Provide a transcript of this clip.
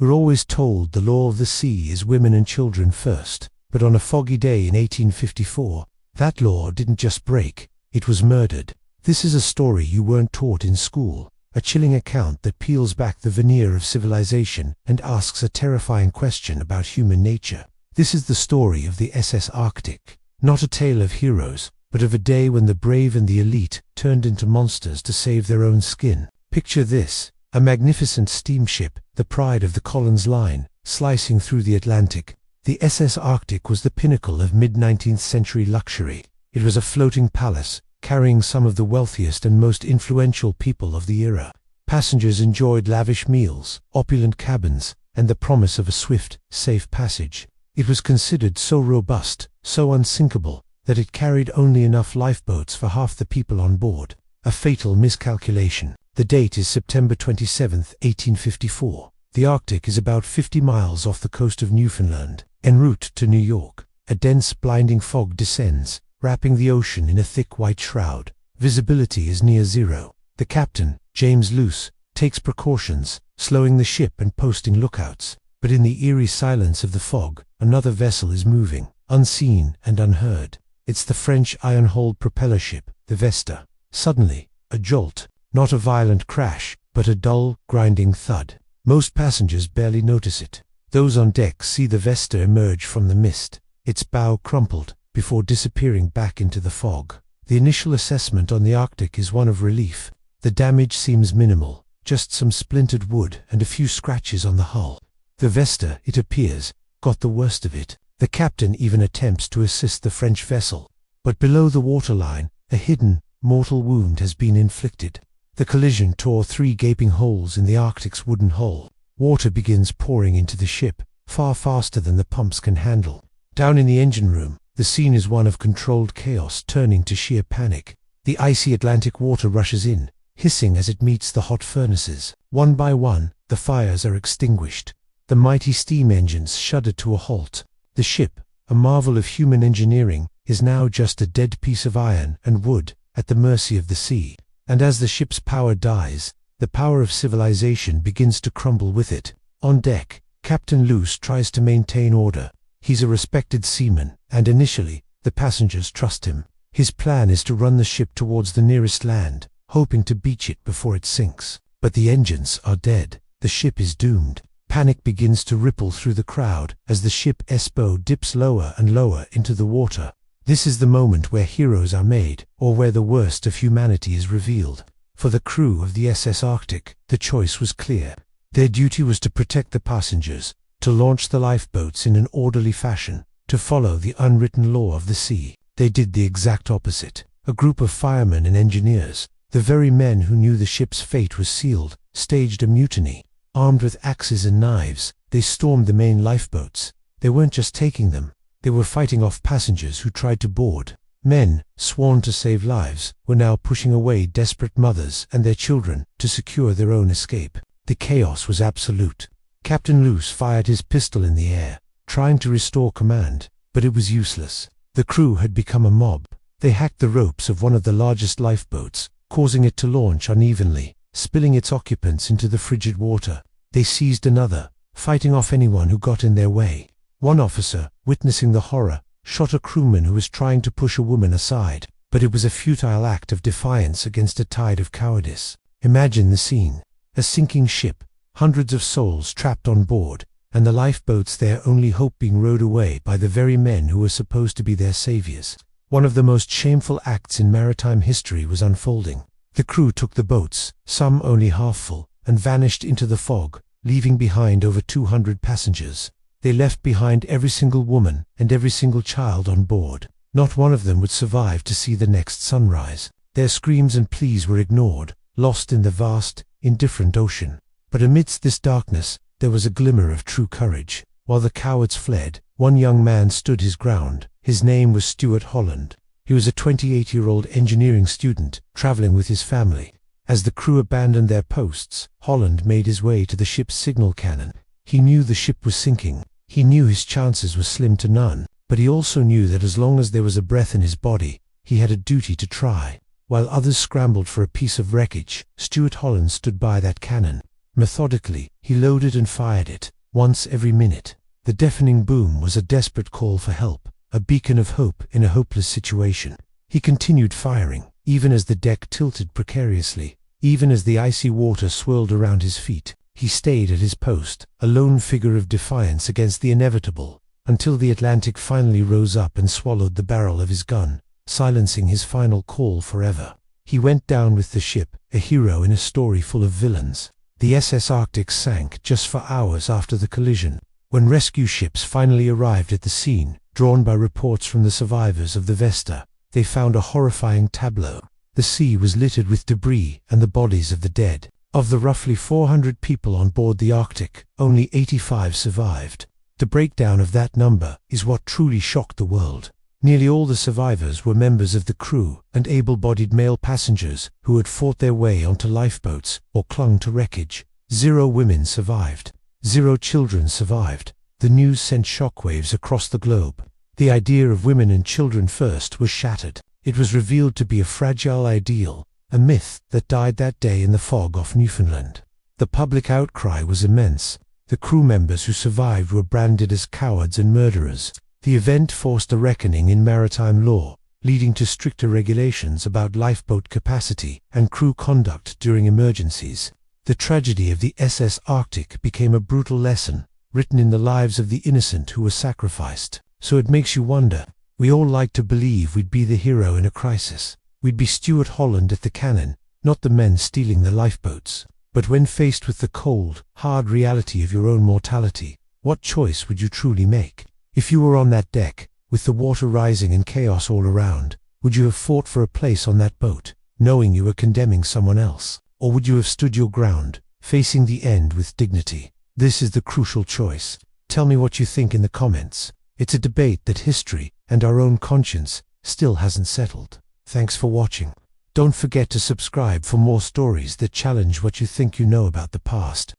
We're always told the law of the sea is women and children first, but on a foggy day in 1854, that law didn't just break, it was murdered. This is a story you weren't taught in school, a chilling account that peels back the veneer of civilization and asks a terrifying question about human nature. This is the story of the SS Arctic, not a tale of heroes, but of a day when the brave and the elite turned into monsters to save their own skin. Picture this, a magnificent steamship, the pride of the Collins Line, slicing through the Atlantic. The SS Arctic was the pinnacle of mid-19th century luxury. It was a floating palace, carrying some of the wealthiest and most influential people of the era. Passengers enjoyed lavish meals, opulent cabins, and the promise of a swift, safe passage. It was considered so robust, so unsinkable, that it carried only enough lifeboats for half the people on board. A fatal miscalculation. The date is September 27, 1854. The Arctic is about 50 miles off the coast of Newfoundland, en route to New York. A dense, blinding fog descends, wrapping the ocean in a thick white shroud. Visibility is near zero. The captain, James Luce, takes precautions, slowing the ship and posting lookouts. But in the eerie silence of the fog, another vessel is moving, unseen and unheard. It's the French iron-hulled propeller ship, the Vesta. Suddenly, a jolt, not a violent crash, but a dull, grinding thud. Most passengers barely notice it. Those on deck see the Vesta emerge from the mist, its bow crumpled, before disappearing back into the fog. The initial assessment on the Arctic is one of relief. The damage seems minimal, just some splintered wood and a few scratches on the hull. The Vesta, it appears, got the worst of it. The captain even attempts to assist the French vessel. But below the waterline, a hidden, mortal wound has been inflicted. The collision tore 3 gaping holes in the Arctic's wooden hull. Water begins pouring into the ship, far faster than the pumps can handle. Down in the engine room, the scene is one of controlled chaos turning to sheer panic. The icy Atlantic water rushes in, hissing as it meets the hot furnaces. One by one, the fires are extinguished. The mighty steam engines shudder to a halt. The ship, a marvel of human engineering, is now just a dead piece of iron and wood at the mercy of the sea. And as the ship's power dies, the power of civilization begins to crumble with it. On deck, Captain Luce tries to maintain order. He's a respected seaman, and initially, the passengers trust him. His plan is to run the ship towards the nearest land, hoping to beach it before it sinks. But the engines are dead. The ship is doomed. Panic begins to ripple through the crowd as the ship bow dips lower and lower into the water. This is the moment where heroes are made, or where the worst of humanity is revealed. For the crew of the SS Arctic, the choice was clear. Their duty was to protect the passengers, to launch the lifeboats in an orderly fashion, to follow the unwritten law of the sea. They did the exact opposite. A group of firemen and engineers, the very men who knew the ship's fate was sealed, staged a mutiny. Armed with axes and knives, they stormed the main lifeboats. They weren't just taking them. They were fighting off passengers who tried to board. Men, sworn to save lives, were now pushing away desperate mothers and their children to secure their own escape. The chaos was absolute. Captain Luce fired his pistol in the air, trying to restore command, but it was useless. The crew had become a mob. They hacked the ropes of one of the largest lifeboats, causing it to launch unevenly, spilling its occupants into the frigid water. They seized another, fighting off anyone who got in their way. One officer, witnessing the horror, shot a crewman who was trying to push a woman aside, but it was a futile act of defiance against a tide of cowardice. Imagine the scene. A sinking ship, hundreds of souls trapped on board, and the lifeboats their only hope being rowed away by the very men who were supposed to be their saviors. One of the most shameful acts in maritime history was unfolding. The crew took the boats, some only half full, and vanished into the fog, leaving behind over 200 passengers. They left behind every single woman and every single child on board. Not one of them would survive to see the next sunrise. Their screams and pleas were ignored, lost in the vast, indifferent ocean. But amidst this darkness, there was a glimmer of true courage. While the cowards fled, one young man stood his ground. His name was Stewart Holland. He was a 28-year-old engineering student, traveling with his family. As the crew abandoned their posts, Holland made his way to the ship's signal cannon. He knew the ship was sinking. He knew his chances were slim to none, but he also knew that as long as there was a breath in his body, he had a duty to try. While others scrambled for a piece of wreckage, Stewart Holland stood by that cannon. Methodically, he loaded and fired it, once every minute. The deafening boom was a desperate call for help, a beacon of hope in a hopeless situation. He continued firing, even as the deck tilted precariously, even as the icy water swirled around his feet. He stayed at his post, a lone figure of defiance against the inevitable, until the Atlantic finally rose up and swallowed the barrel of his gun, silencing his final call forever. He went down with the ship, a hero in a story full of villains. The SS Arctic sank just for hours after the collision. When rescue ships finally arrived at the scene, drawn by reports from the survivors of the Vesta, they found a horrifying tableau. The sea was littered with debris and the bodies of the dead. Of the roughly 400 people on board the Arctic, only 85 survived. The breakdown of that number is what truly shocked the world. Nearly all the survivors were members of the crew and able-bodied male passengers who had fought their way onto lifeboats or clung to wreckage. 0 women survived. 0 children survived. The news sent shockwaves across the globe. The idea of women and children first was shattered. It was revealed to be a fragile ideal, a myth that died that day in the fog off Newfoundland. The public outcry was immense. The crew members who survived were branded as cowards and murderers. The event forced a reckoning in maritime law, leading to stricter regulations about lifeboat capacity and crew conduct during emergencies. The tragedy of the SS Arctic became a brutal lesson, written in the lives of the innocent who were sacrificed. So it makes you wonder. We all like to believe we'd be the hero in a crisis. We'd be Stewart Holland at the cannon, not the men stealing the lifeboats. But when faced with the cold, hard reality of your own mortality, what choice would you truly make? If you were on that deck, with the water rising and chaos all around, would you have fought for a place on that boat, knowing you were condemning someone else? Or would you have stood your ground, facing the end with dignity? This is the crucial choice. Tell me what you think in the comments. It's a debate that history, and our own conscience, still hasn't settled. Thanks for watching. Don't forget to subscribe for more stories that challenge what you think you know about the past.